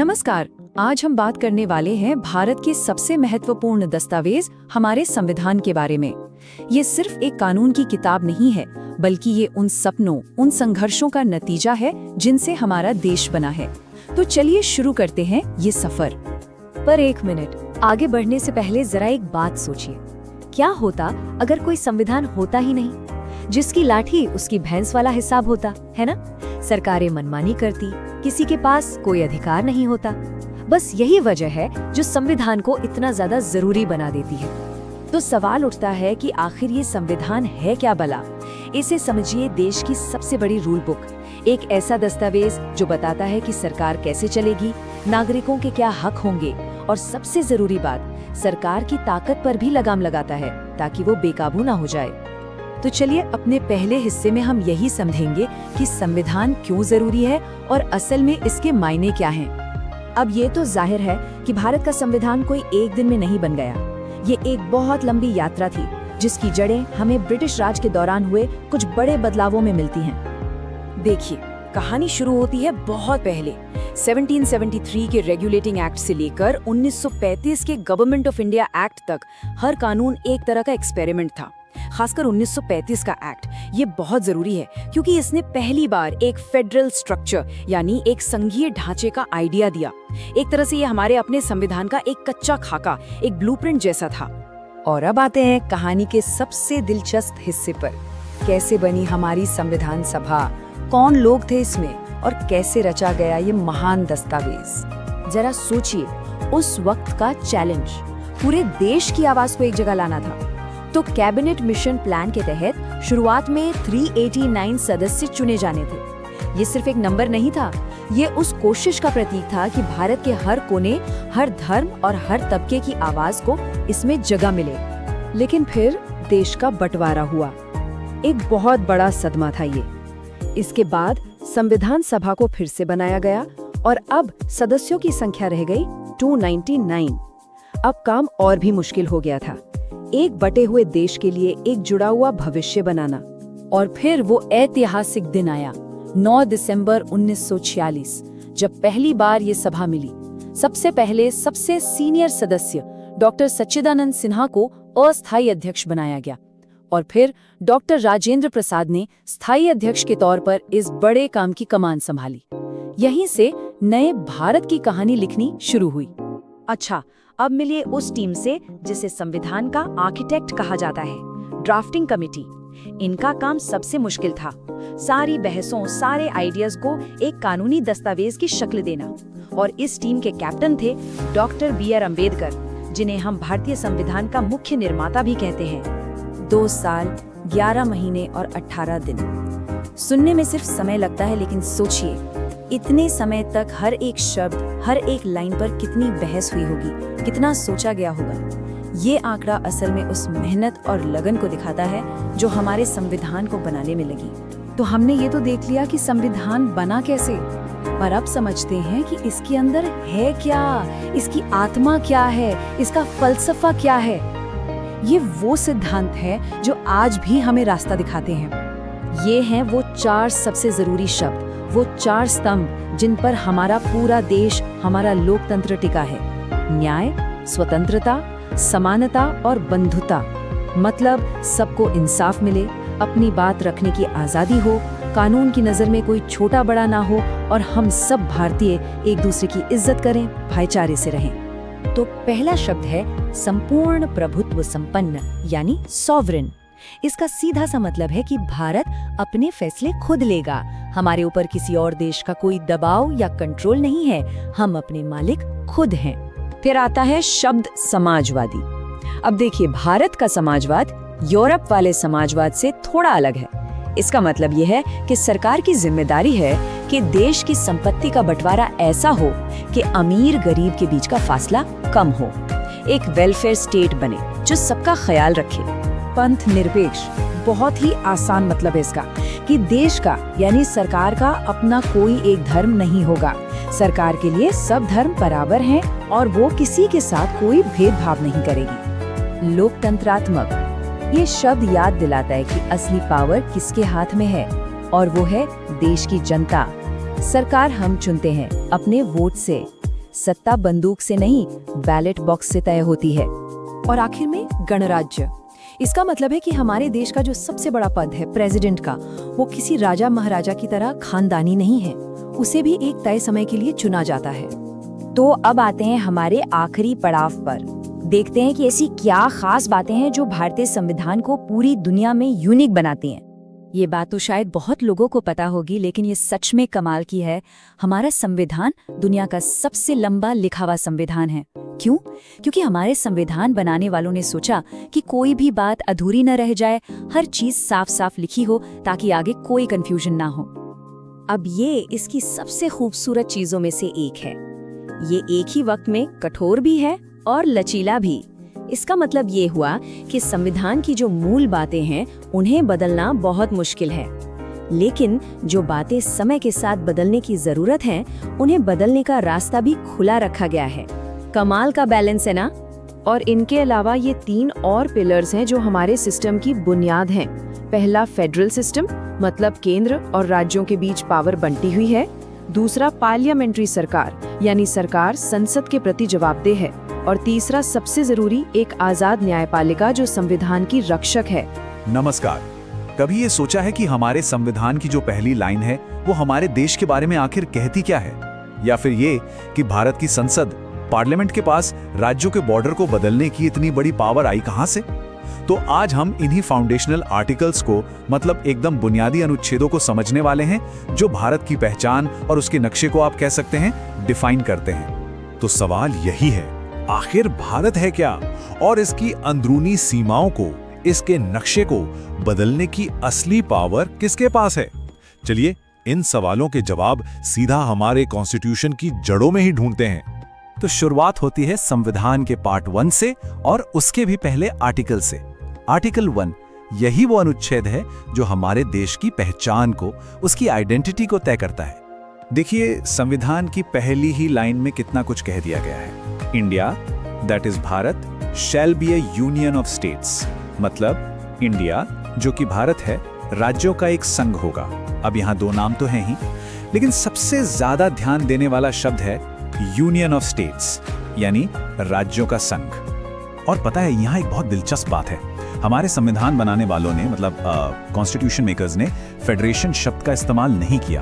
नमस्कार। आज हम बात करने वाले हैं भारत के सबसे महत्वपूर्ण दस्तावेज हमारे संविधान के बारे में। ये सिर्फ एक कानून की किताब नहीं है, बल्कि ये उन सपनों, उन संघर्षों का नतीजा है जिनसे हमारा देश बना है। तो चलिए शुरू करते हैं ये सफर। पर एक मिनट, आगे बढ़ने से पहले जरा एक बात सोचिए। क्या होता अगर कोई संविधान होता ही नहीं? जिसकी लाठी उसकी भैंस वाला हिसाब होता, है ना? सरकारें मनमानी करती, किसी के पास कोई अधिकार नहीं होता। बस यही वजह है जो संविधान को इतना ज्यादा जरूरी बना देती है। तो सवाल उठता है कि आखिर ये संविधान है क्या भला? इसे समझिए देश की सबसे बड़ी रूल बुक, एक ऐसा दस्तावेज जो बताता है कि सरकार कैसे चलेगी, नागरिकों के क्या हक होंगे और सबसे जरूरी बात, सरकार की ताकत पर भी लगाम लगाता है ताकि वो बेकाबू ना हो जाए। तो चलिए अपने पहले हिस्से में हम यही समझेंगे कि संविधान क्यों जरूरी है और असल में इसके मायने क्या हैं। अब ये तो जाहिर है कि भारत का संविधान कोई एक दिन में नहीं बन गया। ये एक बहुत लंबी यात्रा थी जिसकी जड़ें हमें ब्रिटिश राज के दौरान हुए कुछ बड़े बदलावों में मिलती हैं। देखिए, कहानी शुरू होती है बहुत पहले, 1773 के रेगुलेटिंग एक्ट से लेकर 1935 के गवर्नमेंट ऑफ इंडिया एक्ट तक हर कानून एक तरह का एक्सपेरिमेंट था। खासकर 1935 का एक्ट ये बहुत जरूरी है क्योंकि इसने पहली बार एक फेडरल स्ट्रक्चर यानी एक संघीय ढांचे का आइडिया दिया। एक तरह से ये हमारे अपने संविधान का एक कच्चा खाका, एक ब्लूप्रिंट जैसा था। और अब आते हैं कहानी के सबसे दिलचस्प हिस्से पर। कैसे बनी हमारी संविधान सभा, कौन लोग थे इसमें और कैसे रचा गया ये महान दस्तावेज। जरा सोचिए, उस वक्त का चैलेंज पूरे देश की आवाज को एक जगह लाना था। तो कैबिनेट मिशन प्लान के तहत शुरुआत में 389 सदस्य चुने जाने थे। ये सिर्फ एक नंबर नहीं था, ये उस कोशिश का प्रतीक था कि भारत के हर कोने, हर धर्म और हर तबके की आवाज को इसमें जगह मिले। लेकिन फिर देश का बंटवारा हुआ, एक बहुत बड़ा सदमा था ये। इसके बाद संविधान सभा को फिर से बनाया गया और अब सदस्यों की संख्या रह गई 299। अब काम और भी मुश्किल हो गया था, एक बटे हुए देश के लिए एक जुड़ा हुआ भविष्य बनाना। और फिर वो ऐतिहासिक दिन आया, 9 दिसंबर 1946, जब पहली बार ये सभा मिली। सबसे पहले सबसे सीनियर सदस्य डॉक्टर सच्चिदानंद सिन्हा को अस्थायी अध्यक्ष बनाया गया और फिर डॉक्टर राजेंद्र प्रसाद ने स्थायी अध्यक्ष के तौर पर इस बड़े काम की कमान संभाली। यहीं से नए भारत की कहानी लिखनी शुरू हुई। अच्छा, अब मिलिए उस टीम से जिसे संविधान का आर्किटेक्ट कहा जाता है, ड्राफ्टिंग कमेटी। इनका काम सबसे मुश्किल था, सारी बहसों, सारे आइडियाज को एक कानूनी दस्तावेज की शक्ल देना। और इस टीम के कैप्टन थे डॉक्टर BR अम्बेडकर, जिन्हें हम भारतीय संविधान का मुख्य निर्माता भी कहते हैं। 2 साल, 11 महीने और 18 दिन। सुनने में सिर्फ समय लगता है, लेकिन सोचिए, इतने समय तक हर एक शब्द, हर एक लाइन पर कितनी बहस हुई होगी, कितना सोचा गया होगा। ये आंकड़ा असल में उस मेहनत और लगन को दिखाता है जो हमारे संविधान को बनाने में लगी। तो हमने ये तो देख लिया कि संविधान बना कैसे, पर अब समझते हैं कि इसके अंदर है क्या, इसकी आत्मा क्या है, इसका फलसफा क्या है। ये वो सिद्धांत है जो आज भी हमें रास्ता दिखाते हैं। ये हैं वो 4 सबसे जरूरी शब्द, वो 4 स्तंभ जिन पर हमारा पूरा देश, हमारा लोकतंत्र टिका है। न्याय, स्वतंत्रता, समानता और बंधुता। मतलब सबको इंसाफ मिले, अपनी बात रखने की आजादी हो, कानून की नजर में कोई छोटा बड़ा ना हो और हम सब भारतीय एक दूसरे की इज्जत करें, भाईचारे से रहें। तो पहला शब्द है संपूर्ण प्रभुत्व संपन्न, यानी सॉवरेन। इसका सीधा सा मतलब है कि भारत अपने फैसले खुद लेगा, हमारे ऊपर किसी और देश का कोई दबाव या कंट्रोल नहीं है, हम अपने मालिक खुद हैं। फिर आता है शब्द समाजवादी। अब देखिए, भारत का समाजवाद यूरोप वाले समाजवाद से थोड़ा अलग है। इसका मतलब यह है कि सरकार की जिम्मेदारी है कि देश की संपत्ति का बंटवारा ऐसा हो कि अमीर गरीब के बीच का फासला कम हो, एक वेलफेयर स्टेट बने जो सबका ख्याल रखे। पंथ निरपेक्ष, बहुत ही आसान मतलब है इसका कि देश का यानी सरकार का अपना कोई एक धर्म नहीं होगा। सरकार के लिए सब धर्म बराबर हैं और वो किसी के साथ कोई भेदभाव नहीं करेगी। लोकतंत्रात्मक, ये शब्द याद दिलाता है कि असली पावर किसके हाथ में है और वो है देश की जनता। सरकार हम चुनते हैं अपने वोट से, सत्ता बंदूक से नहीं, बैलेट बॉक्स से तय होती है। और आखिर में गणराज्य। इसका मतलब है कि हमारे देश का जो सबसे बड़ा पद है प्रेसिडेंट का, वो किसी राजा महाराजा की तरह खानदानी नहीं है, उसे भी एक तय समय के लिए चुना जाता है। तो अब आते हैं हमारे आखिरी पड़ाव पर। देखते हैं कि ऐसी क्या खास बातें हैं जो भारतीय संविधान को पूरी दुनिया में यूनिक बनाती हैं। ये बात तो शायद बहुत लोगों को पता होगी, लेकिन ये सच में कमाल की है। हमारा संविधान दुनिया का सबसे लंबा लिखा हुआ संविधान है। क्यों? क्योंकि हमारे संविधान बनाने वालों ने सोचा कि कोई भी बात अधूरी न रह जाए, हर चीज साफ साफ लिखी हो ताकि आगे कोई कंफ्यूजन ना हो। अब ये इसकी सबसे खूबसूरत चीजों में से एक है। ये एक ही वक्त में कठोर भी है और लचीला भी। इसका मतलब ये हुआ कि संविधान की जो मूल बातें हैं उन्हें बदलना बहुत मुश्किल है, लेकिन जो बातें समय के साथ बदलने की जरूरत है उन्हें बदलने का रास्ता भी खुला रखा गया है। कमाल का बैलेंस है ना? और इनके अलावा ये 3 और पिलर्स हैं जो हमारे सिस्टम की बुनियाद हैं। पहला फेडरल सिस्टम, मतलब केंद्र और राज्यों के बीच पावर बंटी हुई है। दूसरा पार्लियामेंट्री सरकार, यानी सरकार संसद के प्रति जवाबदेह है। और तीसरा सबसे जरूरी, एक आजाद न्यायपालिका जो संविधान की रक्षक है। नमस्कार। कभी ये सोचा है कि हमारे संविधान की जो पहली लाइन है वो हमारे देश के बारे में आखिर कहती क्या है? या फिर ये कि भारत की संसद, पार्लियामेंट के पास राज्यों के बॉर्डर को बदलने की इतनी बड़ी पावर आई कहां से? तो आज हम इन्हीं फाउंडेशनल आर्टिकल्स को, मतलब एकदम बुनियादी अनुच्छेदों को समझने वाले हैं जो भारत की पहचान और उसके नक्शे को आप कह सकते हैं डिफाइन करते हैं। तो सवाल यही है, आखिर भारत है क्या और इसकी अंदरूनी सीमाओं को, इसके नक्शे को बदलने की असली पावर किसके पास है? चलिए इन सवालों के जवाब सीधा हमारे कॉन्स्टिट्यूशन की जड़ों में ही ढूंढते हैं। तो शुरुआत होती है संविधान के पार्ट 1 से और उसके भी पहले आर्टिकल से। आर्टिकल 1 यही वो अनुच्छेद है जो हमारे देश की पहचान को, उसकी आइडेंटिटी को तय करता है। देखिए संविधान की पहली ही लाइन में कितना कुछ कह दिया गया है। India, that is Bharat, shall be A union of states, मतलब इंडिया जो कि भारत है, राज्यों का एक संघ होगा। अब यहाँ 2 नाम तो हैं ही, लेकिन सबसे ज्यादा ध्यान देने वाला शब्द है यूनियन ऑफ स्टेट्स, यानी राज्यों का संघ। और पता है यहाँ एक बहुत दिलचस्प बात है, हमारे संविधान बनाने वालों ने, मतलब कॉन्स्टिट्यूशन मेकर्स ने फेडरेशन शब्द का इस्तेमाल नहीं किया।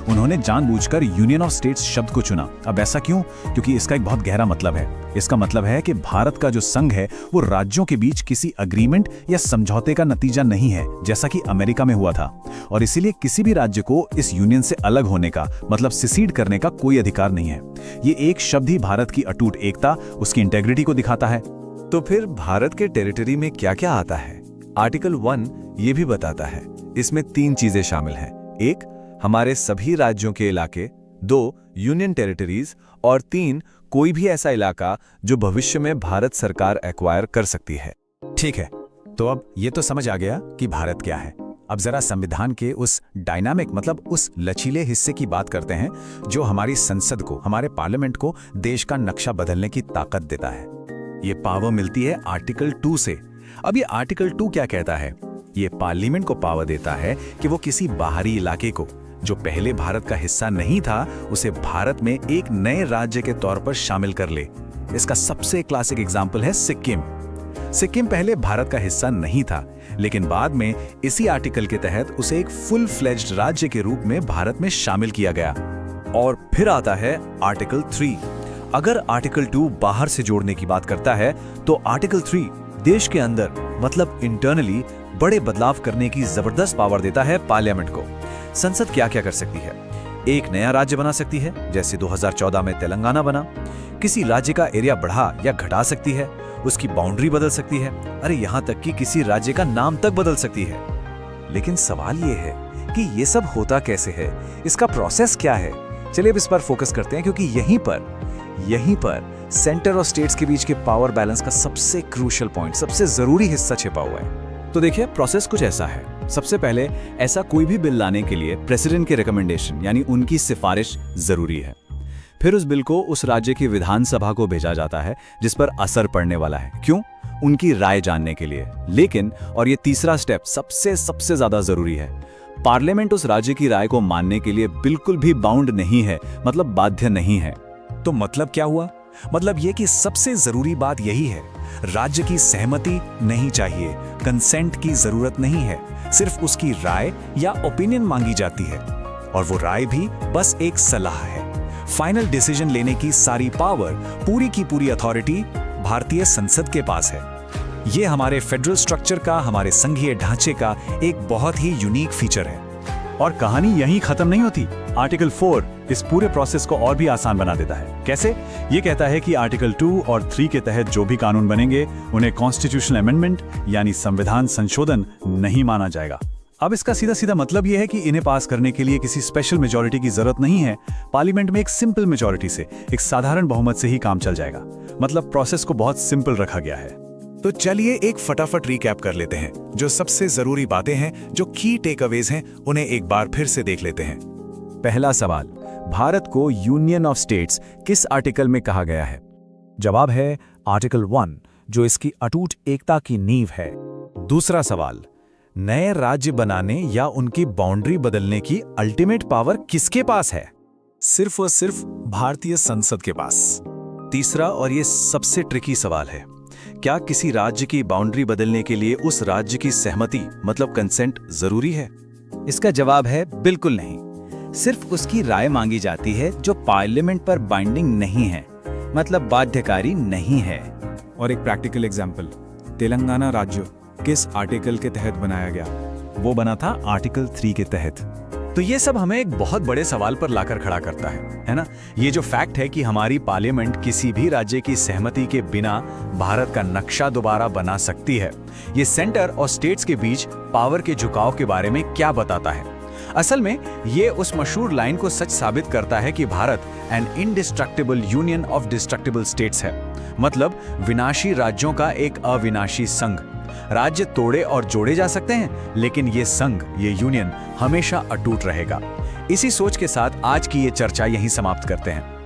उन्होंने जानबूझकर यूनियन ऑफ स्टेट्स शब्द को चुना। अब ऐसा क्यों? क्योंकि इसका एक बहुत गहरा मतलब है। इसका मतलब है कि भारत का जो संघ है वो राज्यों के बीच किसी अग्रीमेंट या समझौते का नतीजा नहीं है, जैसा कि अमेरिका में हुआ था। और इसीलिए किसी भी राज्य को इस यूनियन से अलग होने का, मतलब सिसीड करने का कोई अधिकार नहीं है। ये एक शब्द ही भारत की अटूट एकता, उसकी इंटेग्रिटी को दिखाता है। तो फिर भारत के टेरिटरी में क्या क्या आता है? आर्टिकल 1 ये भी बताता है। इसमें 3 चीजें शामिल हैं। 1 हमारे सभी राज्यों के इलाके, 2 यूनियन टेरिटरीज और 3 कोई भी ऐसा इलाका जो भविष्य में भारत सरकार एक्वायर कर सकती है। ठीक है, तो अब ये तो समझ आ गया कि भारत क्या है। अब जरा संविधान के उस डायनामिक, मतलब उस लचीले हिस्से की बात करते हैं जो हमारी संसद को, हमारे पार्लियामेंट को देश का नक्शा बदलने की ताकत देता है। ये पावर मिलती है आर्टिकल 2 से। अब ये आर्टिकल 2 क्या कहता है? ये पार्लियामेंट को पावर देता है कि वो किसी बाहरी इलाके को, जो पहले भारत का हिस्सा नहीं था, उसे भारत में एक नए राज्य के तौर पर शामिल कर ले। इसका सबसे क्लासिक एग्जाम्पल है सिक्किम। सिक्किम पहले भारत का हिस्सा नहीं था, लेकिन बाद में इसी आर्टिकल के तहत उसे एक फुल फ्लेज्ड राज्य के रूप में भारत में शामिल किया गया। और फिर आता है आर्टिकल 3। अगर आर्टिकल 2 बाहर से जोड़ने की बात करता है, तो आर्टिकल 3 देश के अंदर, मतलब इंटरनली बड़े बदलाव करने की जबरदस्त पावर देता है पार्लियामेंट को। संसद क्या क्या कर सकती है? एक नया राज्य बना सकती है, जैसे 2014 में तेलंगाना बना। किसी राज्य का एरिया बढ़ा या घटा सकती है, उसकी बाउंड्री बदल सकती है, अरे यहाँ तक कि किसी राज्य का नाम तक बदल सकती है। लेकिन सवाल ये है कि ये सब होता कैसे है, इसका प्रोसेस क्या है? चलिए अब इस पर फोकस करते हैं, क्योंकि यहीं पर सेंटर और स्टेट्स के बीच के पावर बैलेंस का सबसे क्रूशियल पॉइंट, सबसे जरूरी हिस्सा छिपा हुआ है। तो देखिए प्रोसेस कुछ ऐसा है। सबसे पहले ऐसा कोई भी बिल लाने के लिए प्रेसिडेंट के रिकमेंडेशन, यानी उनकी सिफारिश जरूरी है। फिर उस बिल को उस राज्य की विधानसभा को भेजा जाता है जिस पर असर पड़ने वाला है। क्यों? उनकी राय जानने के लिए। लेकिन, और ये तीसरा स्टेप सबसे ज्यादा जरूरी है, पार्लियामेंट उस राज्य की राय को मानने के लिए बिल्कुल भी बाउंड नहीं है, मतलब बाध्य नहीं है। तो मतलब क्या हुआ? मतलब ये कि सबसे जरूरी बात यही है, राज्य की सहमति नहीं चाहिए, कंसेंट की जरूरत नहीं है, सिर्फ उसकी राय या ओपिनियन मांगी जाती है। और वो राय भी बस एक सलाह है। फाइनल डिसीजन लेने की सारी पावर, पूरी की पूरी अथॉरिटी भारतीय संसद के पास है। ये हमारे फेडरल स्ट्रक्चर का, हमारे संघीय ढांचे का एक बहुत ही यूनिक फीचर है। और कहानी यहीं खत्म नहीं होती। आर्टिकल 4 इस पूरे प्रोसेस को और भी आसान बना देता है। कैसे? ये कहता है कि आर्टिकल 2 और 3 के तहत जो भी कानून बनेंगे उन्हें कॉन्स्टिट्यूशनल अमेंडमेंट यानी संविधान संशोधन नहीं माना जाएगा। अब इसका सीधा सीधा मतलब यह है कि इन्हें पास करने के लिए किसी स्पेशल मेजॉरिटी की जरूरत नहीं है। पार्लियामेंट में एक सिंपल मेजॉरिटी से, एक साधारण बहुमत से ही काम चल जाएगा। मतलब प्रोसेस को बहुत सिंपल रखा गया है। तो चलिए एक फटाफट रिकैप कर लेते हैं। जो सबसे जरूरी बातें हैं, जो की टेकअवेज हैं, उन्हें एक बार फिर से देख लेते हैं। पहला सवाल, भारत को यूनियन ऑफ स्टेट्स किस आर्टिकल में कहा गया है? जवाब है आर्टिकल 1, जो इसकी अटूट एकता की नींव है। दूसरा सवाल, नए राज्य बनाने या उनकी बाउंड्री बदलने की अल्टीमेट पावर किसके पास है? सिर्फ और सिर्फ भारतीय संसद के पास। तीसरा और ये सबसे ट्रिकी सवाल है, क्या किसी राज्य की बाउंड्री बदलने के लिए उस राज्य की सहमति मतलब कंसेंट जरूरी है? इसका जवाब है बिल्कुल नहीं। सिर्फ उसकी राय मांगी जाती है जो पार्लियामेंट पर बाइंडिंग नहीं है, मतलब बाध्यकारी नहीं है। और एक प्रैक्टिकल एग्जांपल, तेलंगाना राज्य किस आर्टिकल के तहत बनाया गया? वो बना था आर्टिकल 3 के तहत। तो ये सब हमें एक बहुत बड़े सवाल पर लाकर खड़ा करता है ना? ये जो फैक्ट है कि हमारी पार्लियामेंट किसी भी राज्य की सहमति के बिना भारत का नक्शा दोबारा बना सकती है, ये सेंटर और स्टेट्स के बीच पावर के झुकाव के बारे में क्या बताता है? असल में ये उस मशहूर लाइन को सच साबित करता है कि Bharat an indestructible union of destructible states है। मतलब विनाशी राज्यों का एक अविनाशी संघ। राज्य तोड़े और जोड़े जा सकते हैं, लेकिन ये संघ, ये यूनियन हमेशा अटूट रहेगा। इसी सोच के साथ आज की ये चर्चा यहीं समाप्त करते हैं।